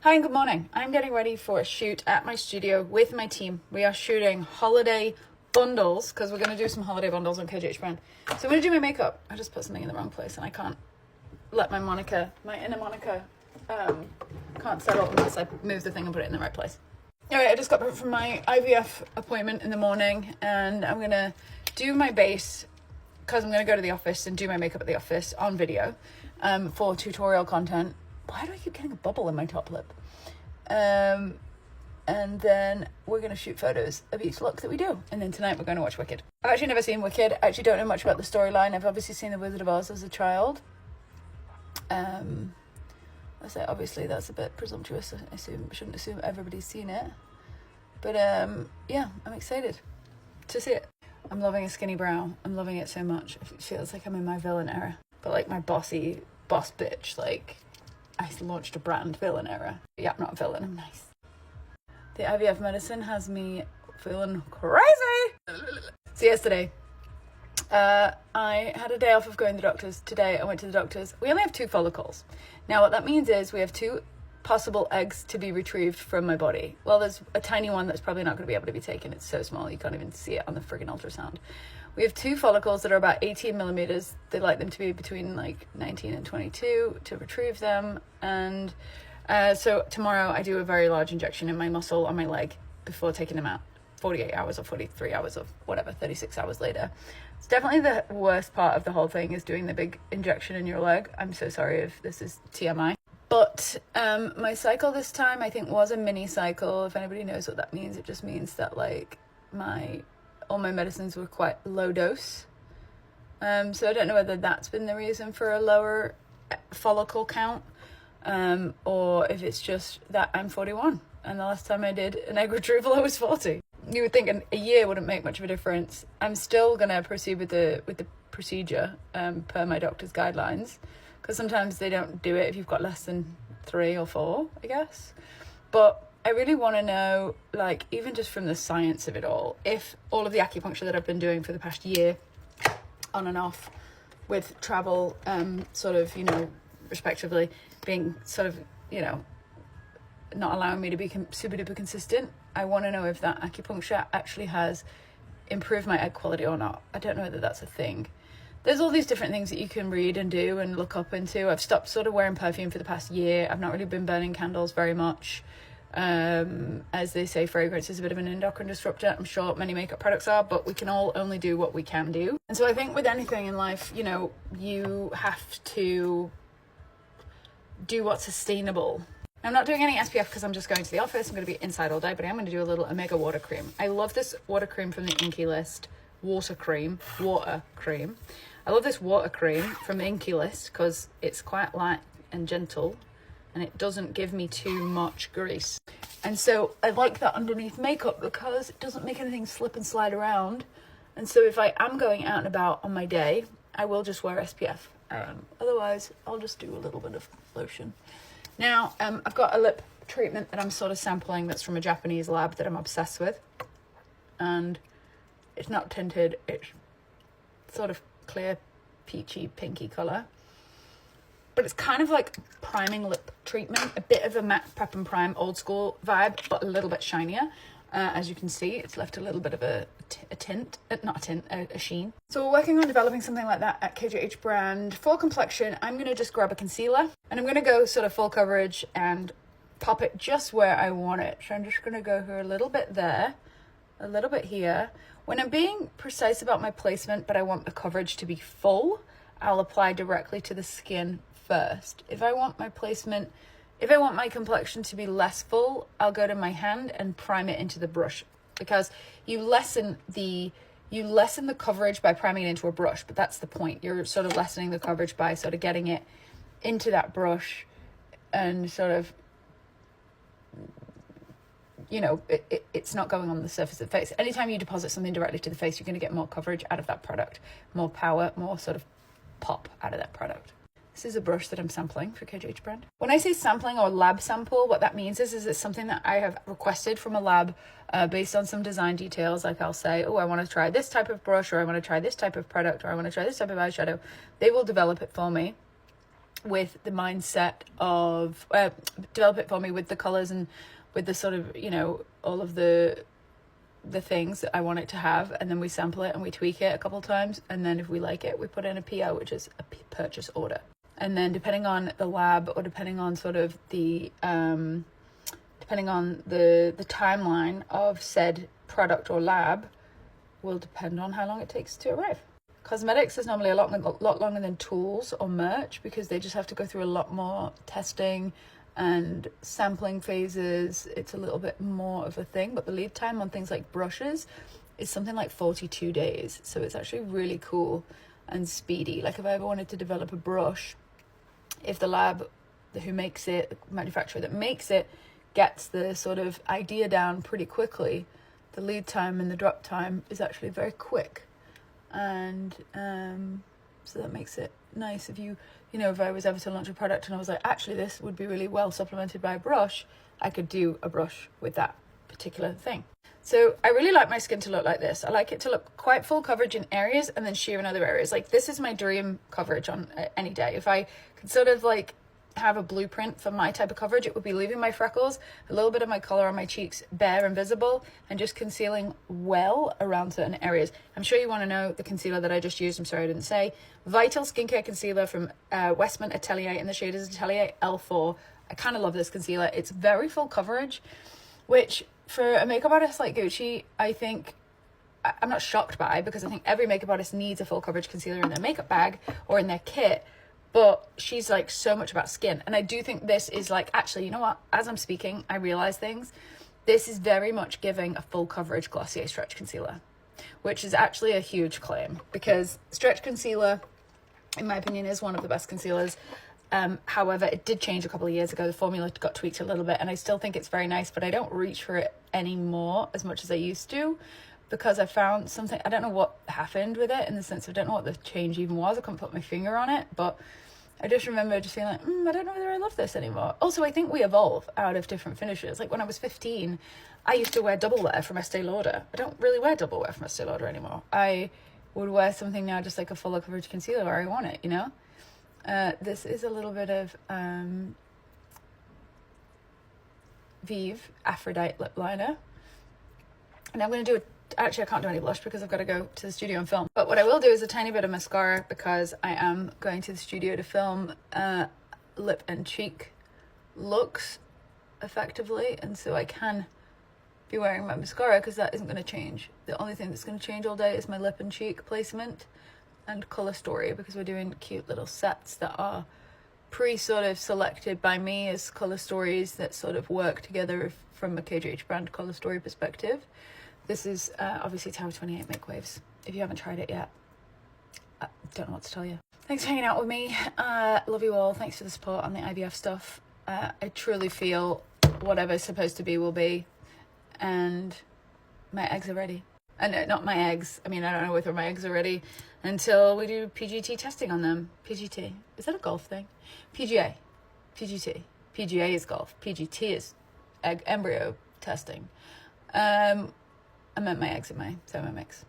Hi and good morning. I'm getting ready for a shoot at my studio with my team. We are shooting holiday bundles because we're going to do some holiday bundles on KGH brand. So I'm going to do my makeup. I just put something in the wrong place and I can't let my inner Monica, can't settle unless I move the thing and put it in the right place. Alright, I just got back from my IVF appointment in the morning and I'm going to do my base because I'm going to go to the office and do my makeup at the office on video for tutorial content. Why do I keep getting a bubble in my top lip? And then we're going to shoot photos of each look that we do. And then tonight we're going to watch Wicked. I've actually never seen Wicked. I actually don't know much about the storyline. I've obviously seen The Wizard of Oz as a child. I say obviously that's a bit presumptuous. I shouldn't assume everybody's seen it. But yeah, I'm excited to see it. I'm loving a skinny brow. I'm loving it so much. It feels like I'm in my villain era. But like my boss bitch, like I launched a brand villain era. Yeah, I'm not a villain, I'm nice. The IVF medicine has me feeling crazy. So yesterday, I had a day off of going to the doctors. Today I went to the doctors. We only have 2 follicles. Now what that means is we have 2 possible eggs to be retrieved from my body. Well, there's a tiny one that's probably not going to be able to be taken. It's so small you can't even see it on the friggin' ultrasound. We have 2 follicles that are about 18 millimeters. They like them to be between like 19 and 22 to retrieve them. And so tomorrow I do a very large injection in my muscle on my leg before taking them out. 48 hours or 43 hours or whatever, 36 hours later. It's definitely the worst part of the whole thing is doing the big injection in your leg. I'm so sorry if this is TMI. But my cycle this time I think was a mini cycle. If anybody knows what that means, it just means that like all my medicines were quite low dose. So I don't know whether that's been the reason for a lower follicle count, or if it's just that I'm 41 and the last time I did an egg retrieval I was 40. You would think a year wouldn't make much of a difference. I'm still gonna proceed with the procedure per my doctor's guidelines, because sometimes they don't do it if you've got less than 3 or 4, I guess. But I really want to know, like, even just from the science of it all, if all of the acupuncture that I've been doing for the past year, on and off, with travel, sort of, you know, respectively, being sort of, you know, not allowing me to be super duper consistent, I want to know if that acupuncture actually has improved my egg quality or not. I don't know whether that's a thing. There's all these different things that you can read and do and look up into. I've stopped sort of wearing perfume for the past year. I've not really been burning candles very much. As they say, fragrance is a bit of an endocrine disruptor. I'm sure many makeup products are, but we can all only do what we can do. And so I think with anything in life, you know, you have to do what's sustainable. I'm not doing any SPF because I'm just going to the office. I'm going to be inside all day, but I'm going to do a little Omega water cream. I love this water cream from the Inkey List. Water cream. I love this water cream from the Inkey List because it's quite light and gentle and it doesn't give me too much grease. And so I like that underneath makeup because it doesn't make anything slip and slide around. And so if I am going out and about on my day, I will just wear SPF. Otherwise, I'll just do a little bit of lotion. Now, I've got a lip treatment that I'm sort of sampling that's from a Japanese lab that I'm obsessed with. And it's not tinted, it's sort of clear, peachy, pinky colour. But it's kind of like priming lip treatment, a bit of a matte prep and prime old school vibe, but a little bit shinier. As you can see, it's left a little bit of a sheen. So we're working on developing something like that at KGH brand. For complexion, I'm going to just grab a concealer and I'm going to go sort of full coverage and pop it just where I want it. So I'm just going to go here a little bit there, a little bit here. When I'm being precise about my placement, but I want the coverage to be full, I'll apply directly to the skin first. If I want my complexion to be less full, I'll go to my hand and prime it into the brush, because you lessen the coverage by priming it into a brush, but that's the point. You're sort of lessening the coverage by sort of getting it into that brush and sort of, you know, it's not going on the surface of the face. Anytime you deposit something directly to the face, you're going to get more coverage out of that product, more power, more sort of pop out of that product. This is a brush that I'm sampling for KGH brand. When I say sampling or lab sample, what that means is it's something that I have requested from a lab based on some design details. Like I'll say, oh, I want to try this type of brush, or I want to try this type of product, or I want to try this type of eyeshadow. They will develop it for me. with the mindset of develop it for me with the colors and with the sort of, you know, all of the things that I want it to have, and then we sample it and we tweak it a couple times, and then if we like it, we put in a PO, which is a purchase order. And then depending on the lab, or depending on sort of the depending on the timeline of said product or lab, will depend on how long it takes to arrive. Cosmetics is normally a lot longer than tools or merch, because they just have to go through a lot more testing and sampling phases. It's a little bit more of a thing, but the lead time on things like brushes is something like 42 days. So it's actually really cool and speedy. Like if I ever wanted to develop a brush, if the lab who makes it, the manufacturer that makes it, gets the sort of idea down pretty quickly, the lead time and the drop time is actually very quick. And so that makes it nice if you know, if I was ever to launch a product and I was like, actually this would be really well supplemented by a brush, I could do a brush with that particular thing. So I really like my skin to look like this. I like it to look quite full coverage in areas and then sheer in other areas. Like this is my dream coverage on any day. If I could sort of like have a blueprint for my type of coverage, it would be leaving my freckles, a little bit of my color on my cheeks bare and visible, and just concealing well around certain areas. I'm sure you want to know the concealer that I just used. I'm sorry I didn't say. Vital Skincare Concealer from Westman Atelier, and the shade is Atelier L4. I kind of love this concealer. It's very full coverage, which for a makeup artist like Gucci, I think I'm not shocked by, because I think every makeup artist needs a full coverage concealer in their makeup bag or in their kit. But she's like so much about skin. And I do think this is like, actually, you know what? As I'm speaking, I realize things. This is very much giving a full coverage Glossier Stretch Concealer, which is actually a huge claim, because Stretch Concealer, in my opinion, is one of the best concealers. However, it did change a couple of years ago. The formula got tweaked a little bit, and I still think it's very nice, but I don't reach for it anymore as much as I used to, because I found something, I don't know what happened with it, in the sense of I don't know what the change even was. I couldn't put my finger on it, but I just remember just feeling like, I don't know whether I love this anymore. Also, I think we evolve out of different finishes. Like when I was 15, I used to wear double wear from Estee Lauder. I don't really wear double wear from Estee Lauder anymore. I would wear something now just like a fuller coverage concealer where I want it, you know? This is a little bit of Vive Aphrodite lip liner. And I'm going to do actually I can't do any blush because I've got to go to the studio and film. But what I will do is a tiny bit of mascara, because I am going to the studio to film lip and cheek looks effectively. And so I can be wearing my mascara, because that isn't going to change. The only thing that's going to change all day is my lip and cheek placement and color story, because we're doing cute little sets that are sort of selected by me as color stories that sort of work together from a KGH brand color story perspective. This is obviously Tower 28 Make Waves. If you haven't tried it yet, I don't know what to tell you. Thanks for hanging out with me. Love you all. Thanks for the support on the IVF stuff. I truly feel whatever's supposed to be will be, and my eggs are ready. And not my eggs. I mean, I don't know whether my eggs are ready until we do PGT testing on them. PGT. Is that a golf thing? PGA. PGT. PGA is golf. PGT is embryo testing. I meant my eggs in my thermomix.